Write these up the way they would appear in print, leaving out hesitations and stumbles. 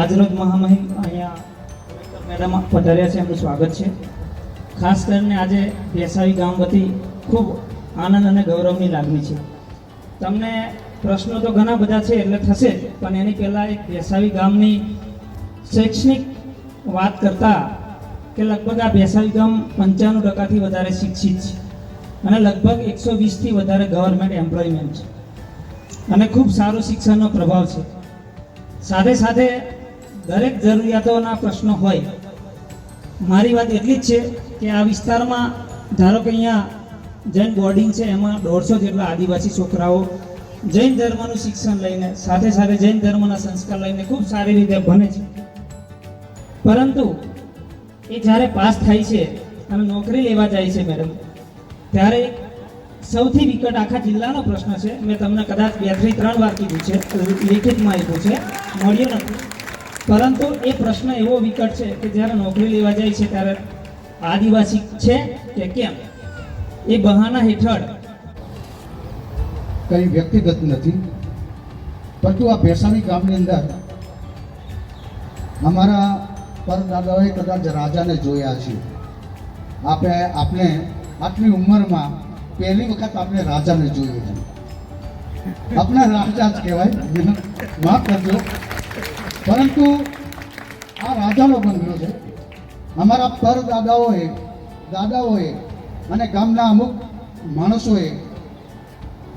આજરોજ મહામહિમ અહીંયા મેડમ પધાર્યા છે, એમનું સ્વાગત છે. ખાસ કરીને આજે ભેસાવી ગામ વતી ખૂબ આનંદ અને ગૌરવની લાગણી છે. તમને પ્રશ્નો તો ઘણા બધા છે એટલે થશે જ, પણ એની પહેલાં એક ભેસાવી ગામની શૈક્ષણિક વાત કરતા કે લગભગ આ ભેસાવી ગામ 95% વધારે શિક્ષિત છે અને લગભગ 120થી વધારે ગવર્મેન્ટ એમ્પ્લોયમેન્ટ છે અને ખૂબ સારો શિક્ષણનો પ્રભાવ છે. સાથે સાથે દરેક જરૂરિયાતોના પ્રશ્નો હોય. મારી વાત એટલી જ છે કે આ વિસ્તારમાં ધારો કે અહીંયા જૈન બોર્ડિંગ છે, એમાં 150 જેટલા આદિવાસી છોકરાઓ જૈન ધર્મનું શિક્ષણ લઈને સાથે સાથે જૈન ધર્મના સંસ્કાર લઈને ખૂબ સારી રીતે ભણે છે. પરંતુ એ જ્યારે પાસ થાય છે અને નોકરી લેવા જાય છે મેડમ, ત્યારે સૌથી વિકટ આખા જિલ્લાનો પ્રશ્ન છે. મેં તમને કદાચ 2 થી 3 વાર કીધું છે, લેખિતમાં આપ્યું છે, મળ્યો નથી. પરંતુ એ પ્રશ્ન એવો વિકટ છે કે જ્યારે નોકરી લેવા જાય છે ત્યારે આદિવાસી છે કે કેમ, એ બહાના હેઠળ કંઈ વ્યક્તિગત નથી, પરંતુ આ ભેસાવી ગામની અંદર અમારા પરદાદાઓએ કદાચ રાજાને જોયા છે. આપણે આટલી ઉંમરમાં પહેલી વખત આપણે રાજાને જોઈએ છે. આપણે રાજા જ કહેવાય, માફ કરજો, પરંતુ આ રાજાનો બંગલો છે. અમારા દાદાઓએ અને ગામના અમુક માણસોએ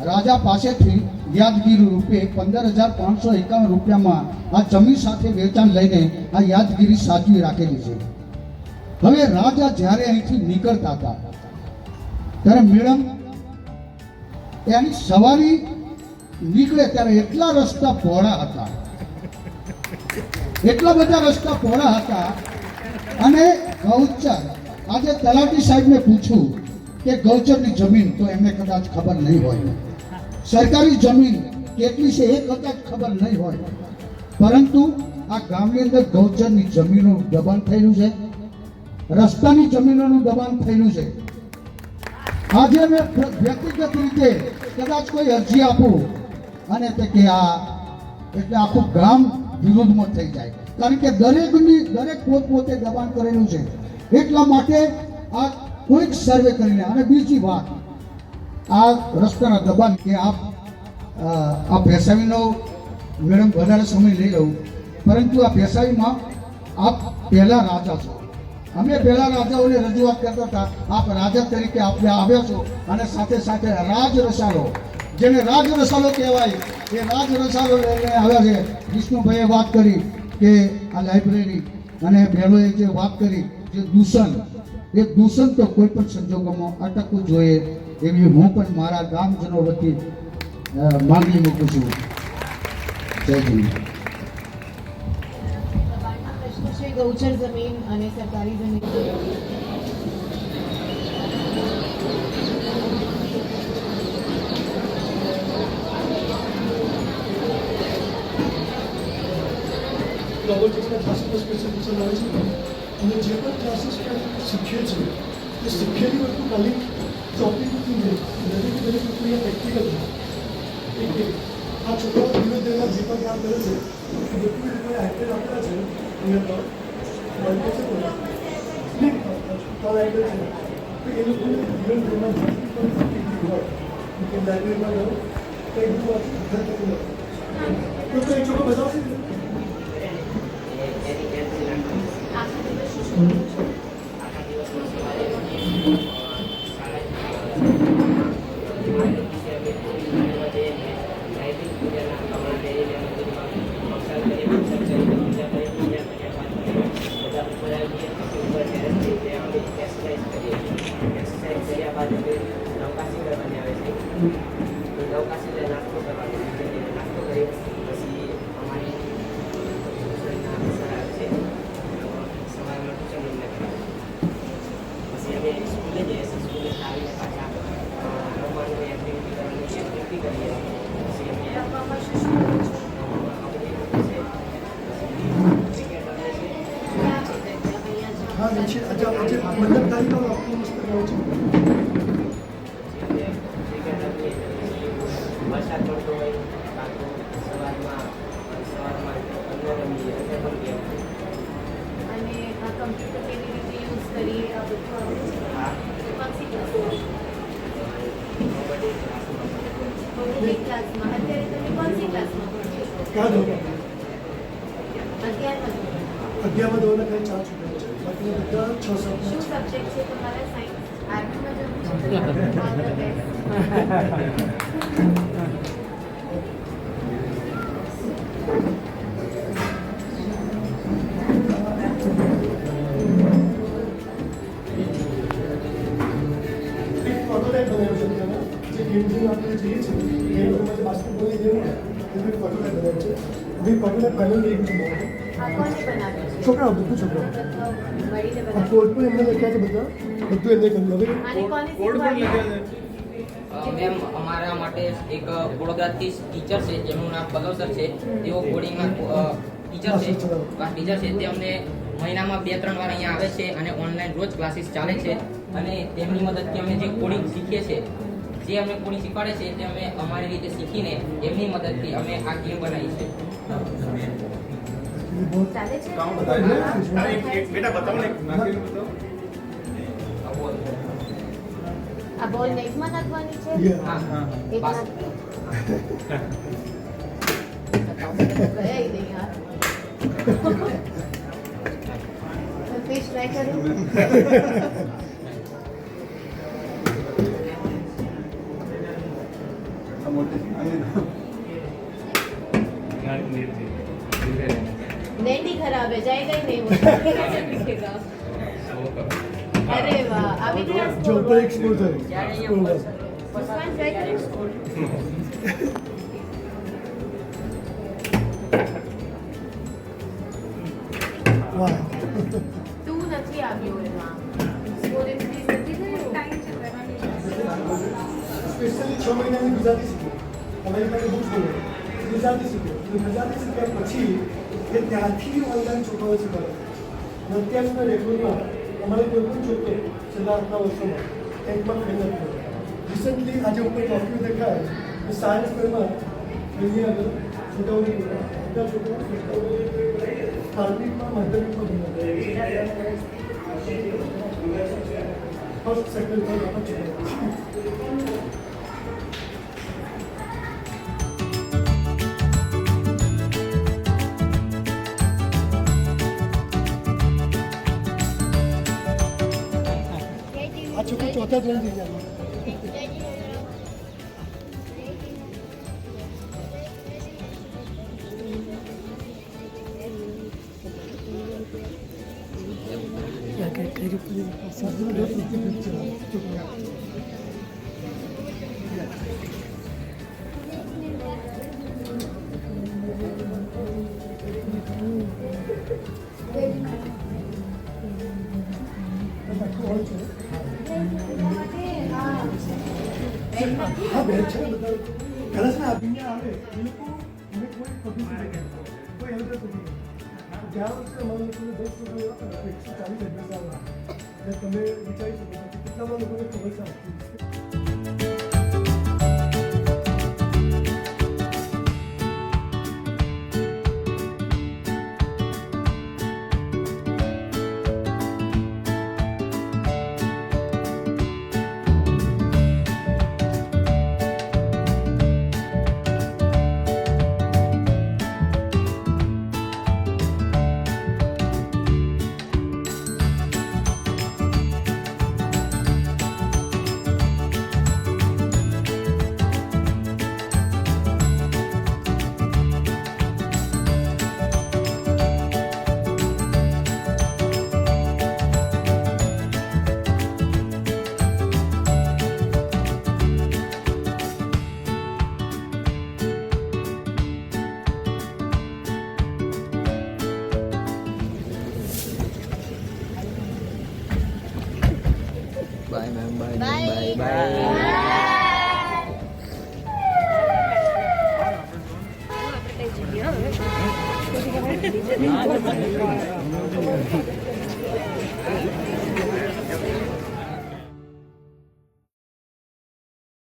રાજા પાસેથી યાદગીરી રૂપે 15,551 રૂપિયામાં આ જમીન સાથે વેચાણ લઈને આ યાદગીરી સાચવી રાખેલી છે. હવે રાજા જ્યારે અહીંથી નીકળતા હતા ત્યારે મેડમ એની સવારી નીકળે ત્યારે એટલા રસ્તા પહોળા હતા, એટલા બધા રસ્તા પહોળા હતા. અને ગૌચર, આજે તલાટી સાહેબને પૂછ્યું કે ગૌચરની જમીન, તો એમને કદાચ ખબર નહીં હોય. સરકારી જમીન કેટલી છે એ કદાચ ખબર નહીં હોય, પરંતુ આ ગામની અંદર ગૌચરની જમીનનું દબાણ થયેલું છે, રસ્તાની જમીનોનું દબાણ થયેલું છે. આજે મેં વ્યક્તિગત રીતે કદાચ કોઈ અરજી આપું અને તે કે આ એટલે આખું ગામ વિરોધમાં થઈ જાય, કારણ કે દરેક પોતપોતે દબાણ કરેલું છે. એટલા માટે આ કોઈક સર્વે કરીને, અને બીજી વાત, આ રસ્તાના દબાણ કે આ ભેસાવીનો મેડમ વધારે સમય લઈ લઉં, પરંતુ આ ભેસાવીમાં આપ પહેલા રાજા છો. અમે પહેલા રાજાઓને રજૂઆત કરતા હતા, આપ રાજા તરીકે આપણે આવ્યા છો, અને સાથે સાથે રાજ રસાલો, જેને રાજ રસાલો કહેવાય, એ રાજ રસાલો લઈને આવ્યા છે. વિષ્ણુભાઈએ વાત કરી કે આ લાઇબ્રેરી, અને બહેનોએ જે વાત કરી જે દૂષણ, એ દૂષણ તો કોઈ પણ સંજોગોમાં અટકવું જોઈએ, એવી હું પણ મારા ગામજનો વતી માંગણી મૂકું છું. જય હિન્દ. ગૌચર જમીન અને સરકારી જમીન રોબોટિક્સના ક્લાસીસમાં સ્પેશિફિકેશન આવે છે, અને જે પણ ક્લાસીસ શીખીએ છીએ એ શીખેલી વસ્તુ ખાલી ટોપિકથી નહીં, દરેક વસ્તુ એ પ્રેક્ટિકલ છે. આ છોકરાઓ ધીમે ધીમે જે પણ કામ કરે છે એ બધું લોકોએ આઈપીએલ આપેલા છે, અહીંયા તો એ લોકોને ધીમે ધીમે લાઇબ્રેરીમાં જાઓ તો એ બધું તો એક છોકરો બતાવશે. हाँ नीचे अच्छा मुझे मतलब तारीख का आपको मुझे કેટલી ક્લાસમાં અત્યારે તમે કોણસી ક્લાસમાં ભણો છો? કયા ધોરણ? 11મા ધોરણ. 11મા ધોરણના ખાલી 4 છોકરાઓ છે. બાકીના બધા 6-7 શું છે. સબ્જેક્ટ છે તમારા? સાયન્સ, આર્ટ્સમાં જવું છે? All the best. એક પ્રોટોટાઇપ બનાવ્યો છે અત્યારે. જે ગેમ્સનું આપણે જઈએ છીએ ગેમ્સમાં જે બાસ્કેટબોલની ગેમ હોય એનું એક પ્રોટોટાઇપ બનાવ્યો છે. હવે પ્રોટોટાઇપ ફાઇનલ એક બનાવ્યો આ કોને બનાવ્યું છે? છોકરાઓ બધું છોકરાઓ મળીને આ બનાવ્યું. કોડ પણ એમને લખ્યા છે બધા બધું એમને કર્યું હવે આને કોને શીખવાડ્યું? મેમ અમારા માટે એક વડોદરાથી ટીચર છે જેમનું નામ પલ્લવ સર છે. તેઓ કોડિંગના ટીચર છે, ક્લાસ ટીચર છે. તે અમને મહિનામાં 2-3 વાર અહીંયા આવે છે અને ઓનલાઈન રોજ ક્લાસીસ ચાલે છે. અને તેમની મદદથી અમે જે કોડિંગ શીખીએ છીએ, જે અમને કોડિંગ શીખવાડે છે તે અમે અમારી રીતે શીખીને એમની મદદથી અમે આ ગેમ બનાવી છે. ચાલે છે? આ બોલ નેટમાં નાખવાની છે? હા એક બસ. ગયા ઈ નહીં યાર. ફિશ ટ્રાય કરું. नेट खराब है, जाएगा ही नहीं वो. कैसे दिखेगा? अरे वाह, अभी भी आप જો ઉપર એક સ્કોર થાય मुस्कान ट्राई करें. વાહ 2 નથી આવ્યો એમાં. સ્કોર ઇન્ક્રીઝ નથી થયો. સ્પેશિયલી 6 મહિનાની ગુજરાતી શીખી અમારી પાસે બુક્સ બોલે ગુજરાતી શીખ્યો અને ગુજરાતી શીખ્યા પછી એ ત્યાંથી ઓનલાઈન છોકરાઓ શીખવાડે અને અત્યાર સુધી રેગ્યુલરમાં અમારે કોઈ પણ છોકરો છેલ્લા આટલા વર્ષોમાં ટેન્થમાં ફેલ નથી થયો રિસન્ટલી આજે ઉપર ટ્રોફીઓ દેખાય તો સાયન્સ ફેરમાં અહીંયા આગળ છોકરાઓની બધા છોકરાઓ પ્રાથમિકમાં માધ્યમિકમાં ભણ્યા ફર્સ્ટ સેકન્ડ થર્ડ છોકરાઓ આ છોકરો ચોથા ધોરણ થઈ જાય હા બેન છે ને બધા કદાચ ને આપીને આવે એ લોકો મને કોઈ પબ્લિસિટી કોઈ હેલ્પ નથી કરી ગયા વર્ષે અમારા લોકોને 10 છોકરાઓ એવા હતા 140 એડમિશન આવ્યા એટલે તમે વિચારી શકો છો કે કેટલામાં લોકોને ખબર છે આપતી બાય મેમ, બાય બાય. આપણે કઈ જગ્યા હવે